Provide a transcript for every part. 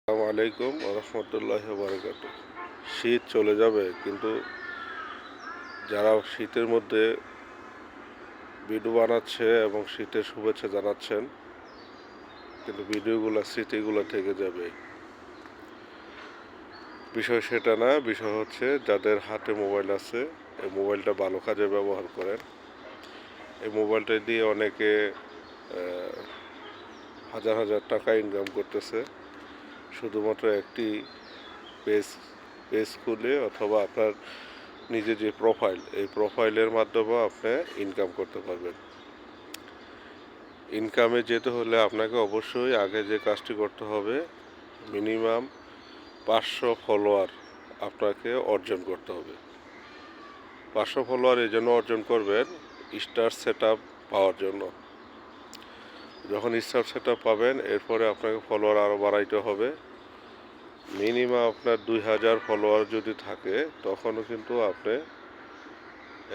আসসালামু আলাইকুম রহমতুল্লাহ বারকাত। শীত চলে যাবে, কিন্তু যারা শীতের মধ্যে ভিডিও বানাচ্ছে এবং শীতের শুভেচ্ছা জানাচ্ছেন, কিন্তু ভিডিওগুলো স্মৃতিগুলো থেকে যাবে। বিষয় সেটা না, বিষয় হচ্ছে যাদের হাতে মোবাইল আছে এই মোবাইলটা ভালো কাজে ব্যবহার করেন। এই মোবাইলটা দিয়ে অনেকে হাজার হাজার টাকা ইনকাম করতেছে শুধুমাত্র একটি পেজ পেজ খুলে, অথবা আপনার নিজে যে প্রোফাইল, এই প্রোফাইলের মাধ্যমে আপনি ইনকাম করতে পারবেন। ইনকামে যেতে হলে আপনাকে অবশ্যই আগে যে কাজটি করতে হবে, মিনিমাম 500 ফলোয়ার আপনাকে অর্জন করতে হবে। 500 ফলোয়ার এই জন্য অর্জন করবেন স্টার সেট আপ পাওয়ার জন্য। যখন স্টার সেট আপ পাবেন, এরপরে আপনাকে ফলোয়ার আরও বাড়াইতে হবে। মিনিমাম আপনার 2000 ফলোয়ার যদি থাকে, তখনও কিন্তু আপনি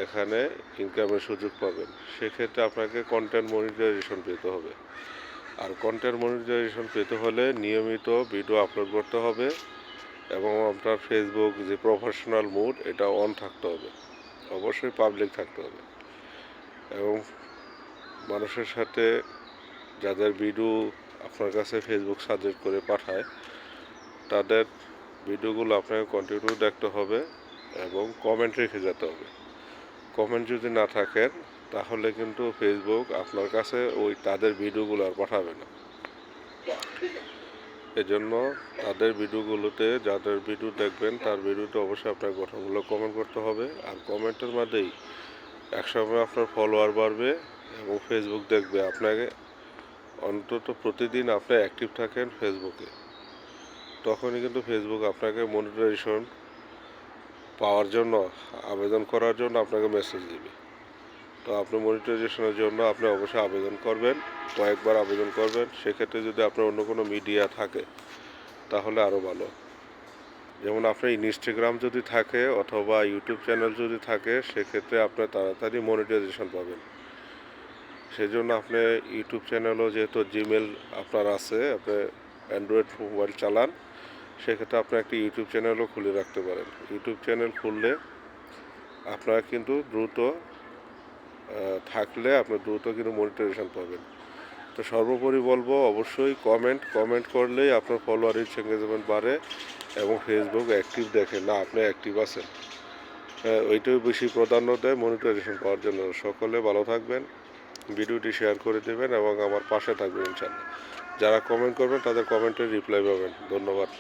এখানে ইনকামের সুযোগ পাবেন। সেক্ষেত্রে আপনাকে কন্টেন্ট মনিটাইজেশন পেতে হবে। আর কন্টেন্ট মনিটাইজেশন পেতে হলে নিয়মিত ভিডিও আপলোড করতে হবে এবং আপনার ফেসবুক যে প্রফেশনাল মুড, এটা অন থাকতে হবে, অবশ্যই পাবলিক থাকতে হবে। এবং মানুষের সাথে যাদের ভিডিও আপনার কাছে ফেসবুক সাজেস্ট করে পাঠায়, তাদের ভিডিওগুলো আপনাকে কন্টিনিউ দেখতে হবে এবং কমেন্ট রেখে যেতে হবে। কমেন্ট যদি না থাকেন, তাহলে কিন্তু ফেসবুক আপনার কাছে তাদের ভিডিওগুলো আর পাঠাবে না। এজন্য তাদের ভিডিওগুলোতে যাদের ভিডিও দেখবেন, তার ভিডিওতে অবশ্যই আপনার গঠনমূলক কমেন্ট করতে হবে। আর কমেন্টের মাধ্যমেই একসময় আপনার ফলোয়ার বাড়বে এবং ফেসবুক দেখবে আপনাকে। অন্তত প্রতিদিন আপনি অ্যাক্টিভ থাকেন ফেসবুকে, তখনই কিন্তু ফেসবুক আপনাকে মনিটাইজেশন পাওয়ার জন্য, আবেদন করার জন্য আপনাকে মেসেজ দিবে। তো আপনি মনিটাইজেশনের জন্য আপনি অবশ্যই আবেদন করবেন, কয়েকবার আবেদন করবেন। সেক্ষেত্রে যদি আপনার অন্য কোনো মিডিয়া থাকে, তাহলে আরও ভালো। যেমন আপনার ইনস্টাগ্রাম যদি থাকে অথবা ইউটিউব চ্যানেল যদি থাকে, সেক্ষেত্রে আপনার তাড়াতাড়ি মনিটাইজেশন পাবেন। সেজন্য আপনি ইউটিউব চ্যানেলও, যেহেতু জিমেল আপনার আছে, আপনি অ্যান্ড্রয়েড মোবাইল চালান, সেক্ষেত্রে আপনি একটি ইউটিউব চ্যানেলও খুলে রাখতে পারেন। ইউটিউব চ্যানেল খুললে আপনারা কিন্তু দ্রুত থাকলে আপনি দ্রুত কিন্তু মনিটাইজেশন পাবেন। তো সর্বোপরি বলবো, অবশ্যই কমেন্ট করলেই আপনার ফলোয়ার রিচ এঙ্গেজমেন্ট বাড়ে এবং ফেসবুক অ্যাক্টিভ দেখে না আপনি অ্যাক্টিভ আছেন। ওইটাই বেশি প্রাধান্য দেয় মনিটাইজেশন পাওয়ার জন্য। সকলে ভালো থাকবেন, ভিডিওটি শেয়ার করে দেবেন এবং আমার পাশে থাকবেন ইনশাআল্লাহ। যারা কমেন্ট করবেন তাদের কমেন্টের রিপ্লাই পাবেন। ধন্যবাদ।